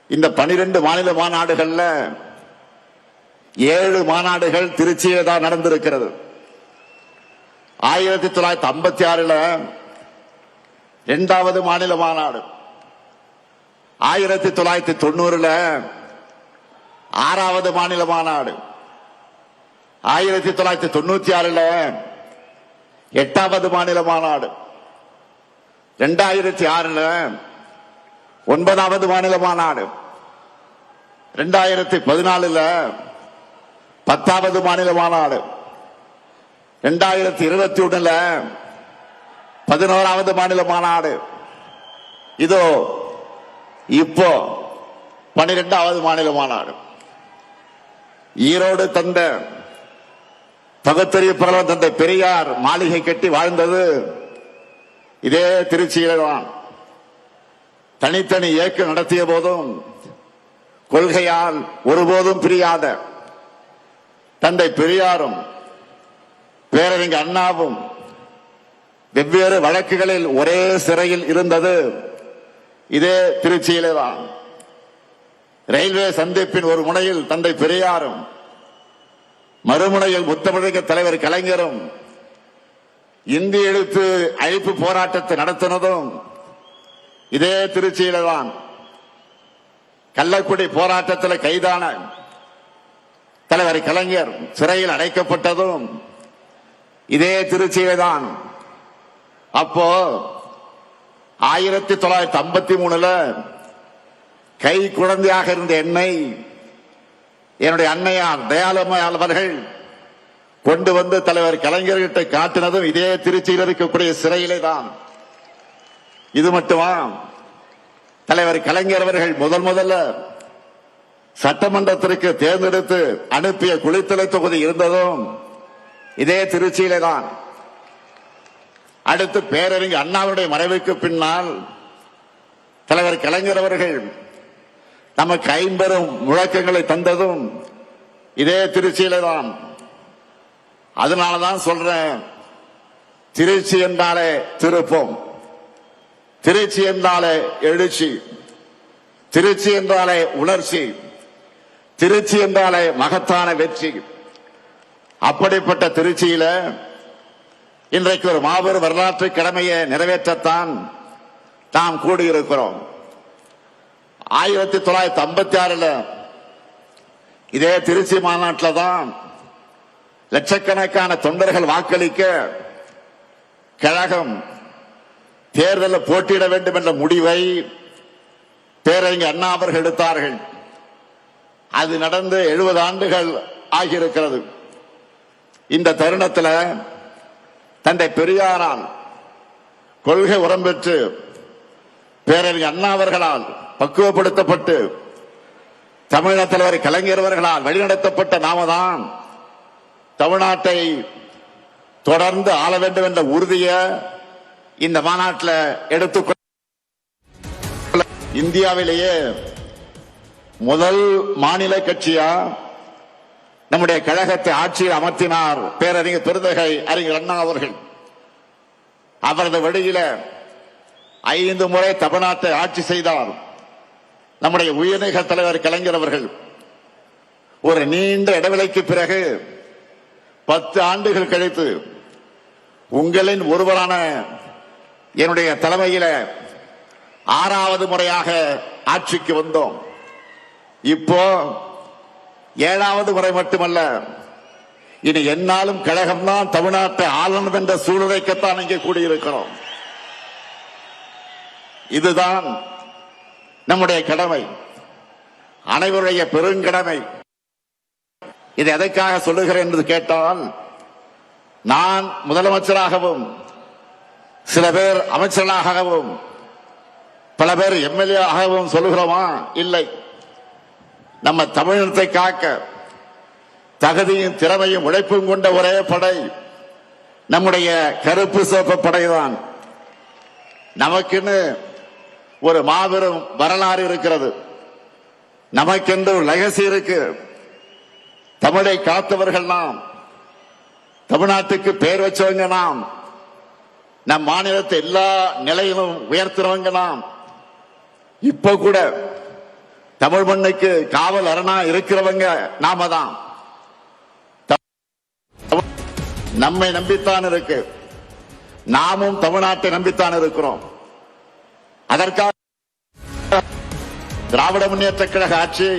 இந்த 12 மாநில மாநாடுகள்ல 7 மாநாடுகள் திருச்சியில தான் நடந்திருக்கிறது. 1956 இரண்டாவது மாநில மாநாடு, 1990 6வது மாநில மாநாடு, 1996 8வது மாநில மாநாடு, 2006 9வது மாநில மாநாடு, 2014 10வது மாநில மாநாடு, 2021 11வது மாநில மாநாடு, இதோ இப்போ 12வது மாநில மாநாடு. ஈரோடு தந்த பகுத்தறிவு பிரபலம் தந்தை பெரியார் மாளிகை கட்டி வாழ்ந்தது இதே திருச்சியில்தான். தனித்தனி இயக்கம் நடத்திய போதும் கொள்கையால் ஒருபோதும் பிரியாத தந்தை பெரியாரும் பேரறிஞர் அண்ணாவும் வெவ்வேறு வழக்குகளில் ஒரே சிறையில் இருந்தது இதே திருச்சியில்தான். ரயில்வே சந்திப்பின் ஒரு முனையில் தந்தை பெரியாரும் மறுமுனையில் முத்தமிழக தலைவர் கலைஞரும் இந்தி எழுத்து அழிப்பு போராட்டத்தை நடத்தினதும் இதே திருச்சியில்தான். கள்ளக்குடி போராட்டத்தில் கைதான தலைவர் கலைஞர் சிறையில் அடைக்கப்பட்டதும் இதே திருச்சியில்தான். அப்போ 1953 கை குழந்தையாக இருந்த என்னை என்னுடைய அன்னையார் தயாளம்மையாள் அவர்கள் கொண்டு வந்து தலைவர் கலைஞர்கிட்ட காட்டினதும் இதே திருச்சியில் இருக்கக்கூடிய சிறையிலே தான். இது மட்டுமா, தலைவர் கலைஞர் அவர்கள் முதல்ல சட்டமன்றத்திற்கு தேர்ந்தெடுத்து அனுப்பிய குளித்தலை தொகுதி இருந்ததும் இதே திருச்சியிலே தான். அடுத்து பேரறிஞர் அண்ணாவுடைய மறைவுக்கு பின்னால் தலைவர் கலைஞர் அவர்கள் நமக்கு 50 முழக்கங்களை தந்ததும் இதே திருச்சியிலே தான். அதனாலதான் சொல்றேன், திருச்சி என்றாலே திருப்பம், திருச்சி என்றாலே எழுச்சி, திருச்சி என்றாலே உணர்ச்சி, திருச்சி என்றாலே மகத்தான வெற்றி. அப்படிப்பட்ட திருச்சியில இன்றைக்கு ஒரு மாபெரும் வரலாற்று கடமையை நிறைவேற்றத்தான் நாம் கூடியிருக்கிறோம். 1956 இதே திருச்சி மாநாட்டில் தான் லட்சக்கணக்கான தொண்டர்கள் வாக்களிக்க கழகம் தேர்தலில் போட்டியிட வேண்டும் என்ற முடிவை பேரறிஞர் அண்ணா அவர்கள் எடுத்தார்கள். அது நடந்து 70 ஆண்டுகள் ஆகியிருக்கிறது. இந்த தருணத்தில் தந்தை பெரியாரால் கொள்கை உரம் பெற்று பேரறிஞர் அண்ணா அவர்களால் பக்குவப்படுத்தப்பட்டு தமிழக தலைவர் கலைஞர் அவர்களால் வழிநடத்தப்பட்ட நாம தான் தமிழ்நாட்டை தொடர்ந்து ஆள வேண்டும் என்ற உறுதியை இந்த மாநாட்டில் எடுத்துக்கொள்ள இந்தியாவிலேயே முதல் மாநில கட்சியா நம்முடைய கழகத்தை ஆட்சியில் அமர்த்தினார் பேரறிஞர் பெருந்தகை அறிஞர் அண்ணா அவர்கள். அவரது வழியில 5 முறை தமிழ்நாட்டை ஆட்சி செய்தார் நம்முடைய உயர்நீக தலைவர் கலைஞர் அவர்கள். ஒரு நீண்ட இடைவெளிக்கு பிறகு 10 ஆண்டுகள் கழித்து உங்களின் ஒருவரான என்னுடைய தலைமையில 6வது முறையாக ஆட்சிக்கு வந்தோம். இப்போ 7வது முறை மட்டுமல்ல, இனி என்னாலும் கழகம்தான் தமிழ்நாட்டை ஆளணும் என்ற சூழ்நிலைக்குத்தான் இங்கே கூடியிருக்கிறோம். இதுதான் நம்முடைய கடமை, அனைவருடைய பெருங்கடமை. இது எதற்காக சொல்லுகிறேன் என்று கேட்டால், நான் முதலமைச்சராகவும் சில பேர் அமைச்சர்களாகவும் பல பேர் எம்எல்ஏ ஆகவும் சொல்லுகிறோமா? இல்லை. நம்ம தமிழினத்தை காக்க தகுதியும் திறமையும் உழைப்பும் கொண்ட ஒரே படை நம்முடைய கருப்பு சிவப்பு படைதான். நமக்குன்னு ஒரு மாபெரும் வரலாறு இருக்கிறது, நமக்கென்று ஒரு லெகசி இருக்கு. தமிழை காத்தவர்கள் நாம், தமிழ்நாட்டுக்கு பெயர் வச்சவங்க நாம், நம் மாநிலத்தை எல்லா நிலையிலும் உயர்த்துறவங்க நாம். இப்ப கூட தமிழ் மண்ணுக்கு காவல் அரணா இருக்கிறவங்க நாம தான். நம்மை நம்பித்தான் இருக்கு, நாமும் தமிழ்நாட்டை நம்பித்தான் இருக்கிறோம். அதற்காக திராவிட முன்னேற்ற கழக ஆட்சி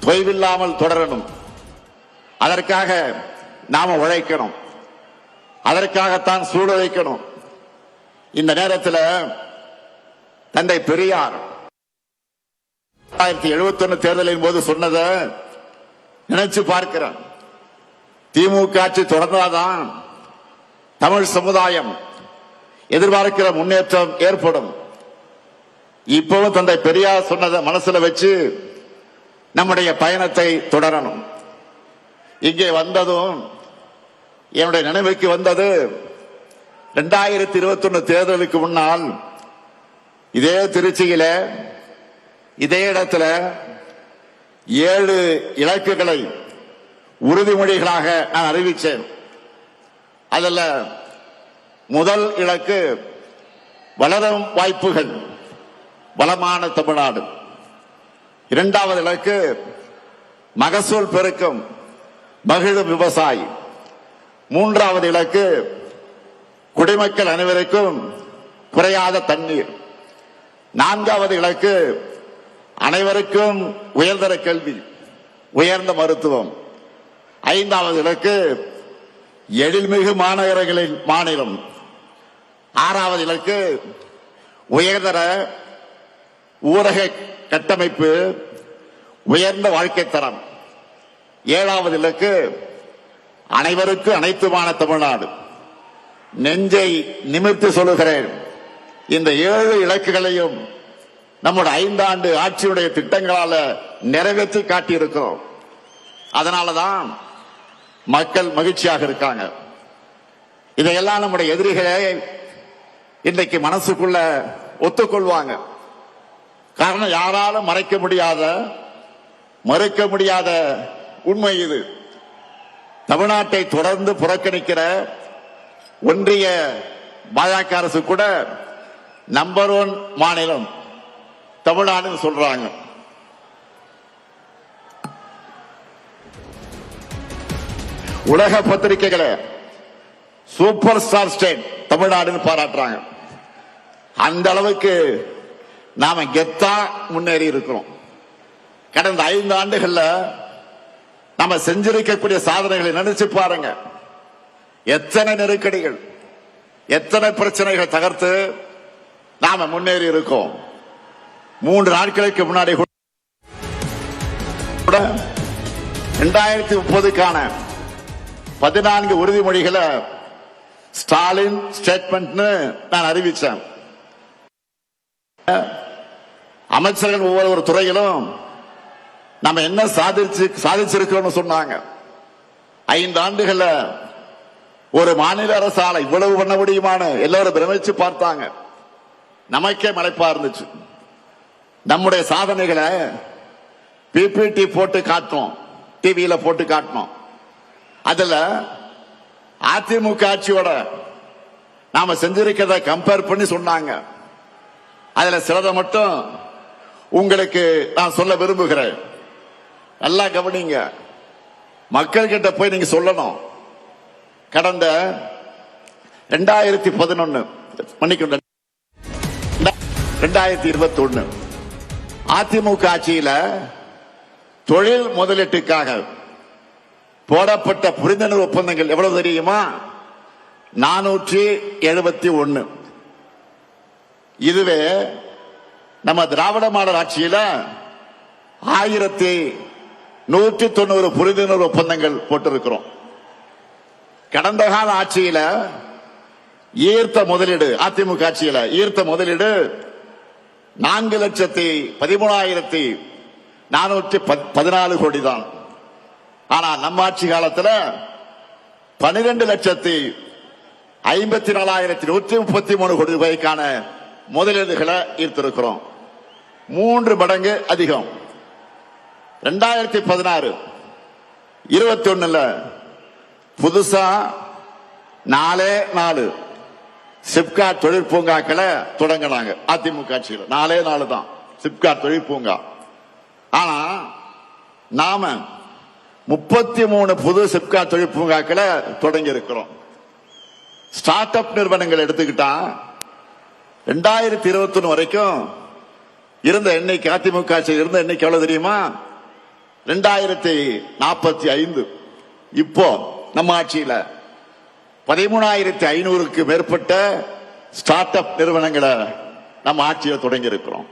தொய்வில்லாமல் தொடரணும். அதற்காக நாம உழைக்கணும், அதற்காகத்தான் சூழலைக்கணும். இந்த நேரத்தில் தந்தை பெரியார் 1971 தேர்தலின் போது சொன்னதை நினைச்சு பார்க்கிறேன். திமுக ஆட்சி தொடர்ந்தாதான் தமிழ் சமுதாயம் எதிர்பார்க்கிற முன்னேற்றம் ஏற்படும். இப்பவும் தந்தை பெரியார் சொன்னதை மனசுல வச்சு நம்முடைய பயணத்தை தொடரணும். இங்கே வந்ததும் என்னுடைய நினைவுக்கு வந்தது 2021 தேர்தலுக்கு முன்னால் இதே திருச்சியில இதே இடத்துல 7 இலக்குகளை உறுதிமொழிகளாக நான் அறிவித்தேன். அதில் முதல் இலக்கு வளரும் வாய்ப்புகள், வளமான தமிழ்நாடு. இரண்டாவது இலக்கு மகசூல் பெருக்கம், மகிழும் விவசாயி. மூன்றாவது இலக்கு குடிமக்கள் அனைவருக்கும் குறையாத தண்ணீர். நான்காவது இலக்கு அனைவருக்கும் உயர்தர கல்வி, உயர்ந்த மருத்துவம். ஐந்தாவது இலக்கு எழில்மிகு மாநகரங்களின் மாநிலம். ஆறாவது இலக்கு உயர்தர ஊரக கட்டமைப்பு, உயர்ந்த வாழ்க்கை தரம். ஏழாவது இலக்கு அனைவருக்கும் அனைத்துமான தமிழ்நாடு. நெஞ்சை நிமிர்த்தி சொல்லுகிறேன், இந்த 7 இலக்குகளையும் நம்முடைய 5 ஆண்டு ஆட்சியுடைய திட்டங்களால நிறைவேற்றி காட்டியிருக்கிறோம். அதனாலதான் மக்கள் மகிழ்ச்சியாக இருக்காங்க. இதையெல்லாம் நம்முடைய எதிரிகளே இன்றைக்கு மனசுக்குள்ள ஒத்துக்கொள்வாங்க. காரணம், யாராலும் மறைக்க முடியாத, மறுக்க முடியாத உண்மை இது. தமிழ்நாட்டை தொடர்ந்து புறக்கணிக்கிற ஒன்றிய பாஜக அரசு கூட நம்பர் 1 மாநிலம் தமிழ்நாடுன்னு சொல்றாங்க. உலக பத்திரிகைகளை சூப்பர் ஸ்டார் ஸ்டேட் தமிழ்நாடுன்னு பாராட்டுறாங்க. அந்த அளவுக்கு நாம கெத்தா முன்னேறி இருக்கிறோம். கடந்த 5 ஆண்டுகள்ல நம்ம செஞ்சிருக்கக்கூடிய சாதனைகளை நினைச்சு பாருங்க. எத்தனை நெருக்கடிகள், எத்தனை பிரச்சனைகள் தகர்த்து நாம முன்னேறி இருக்கோம். 3 நாட்களுக்கு முன்னாடி கூட 2030க்கான 14 உறுதிமொழிகளை ஸ்டாலின் ஸ்டேட்மெண்ட் நான் அறிவிச்சேன். அமைச்சர்கள் ஒவ்வொரு துறையிலும் நம்ம என்ன சாதிச்சிருக்கோம் சொன்னாங்க. 5 ஆண்டுகள்ல ஒரு மாநில அரசால இவ்வளவு பண்ண முடியுமான்னு எல்லாரும் பிரமிச்சு பார்த்தாங்க. நமக்கே மலைப்பா இருந்துச்சு. நம்முடைய சாதனைகளை பிபிடி போட்டு காட்டணும், டிவியில போட்டு காட்டணும். அதுல அதிமுக ஆட்சியோட நாம செஞ்சிருக்கிறத கம்பேர் பண்ணி சொன்னாங்க. அதுல சிலதை மட்டும் உங்களுக்கு நான் சொல்ல விரும்புகிறேன். நல்லா கவனிங்க. மக்கள் கிட்ட போய் நீங்க சொல்லணும். கடந்த 2011 மன்னிக்கணும் 2021 அதிமுக ஆட்சியில தொழில் முதலீட்டுக்காக போடப்பட்ட புரிந்துணர்வு ஒப்பந்தங்கள் எவ்வளவு தெரியுமா? 471. இதுவே நம்ம திராவிட மாடல் ஆட்சியில 1190 புரிந்துணர்வு ஒப்பந்தங்கள் போட்டிருக்கிறோம். கடந்த கால ஆட்சியில ஈர்த்த முதலீடு, அதிமுக ஆட்சியில ஈர்த்த முதலீடு 4,13,414 கோடி தான். ஆனா நம்ம ஆட்சி காலத்துல 12,54,133 கோடி ரூபாய்க்கான முதலீடுகளை ஈர்த்திருக்கிறோம். 3 மடங்கு அதிகம். 2016 21 புதுசா 4 சிப்காட் தொழிற்பூங்காக்களை தொடங்கினாங்க. அதிமுக ஆட்சியில் 4 தான் சிப்காட் தொழிற்பூங்கா. ஆனா நாம 33 புது சிப்காட் தொழில் பூங்காக்களை தொடங்கி இருக்கிறோம். ஸ்டார்ட் அப் நிறுவனங்கள் எடுத்துக்கிட்டா 2021 வரைக்கும் இருந்த எண்ணிக்கை, அதிமுக இருந்த எண்ணிக்கை எவ்வளவு தெரியுமா? 2045. இப்போ நம்ம ஆட்சியில 13,500க்கு மேற்பட்ட ஸ்டார்ட் அப் நிறுவனங்களை நம்ம ஆட்சியை தொடங்கி இருக்கிறோம்.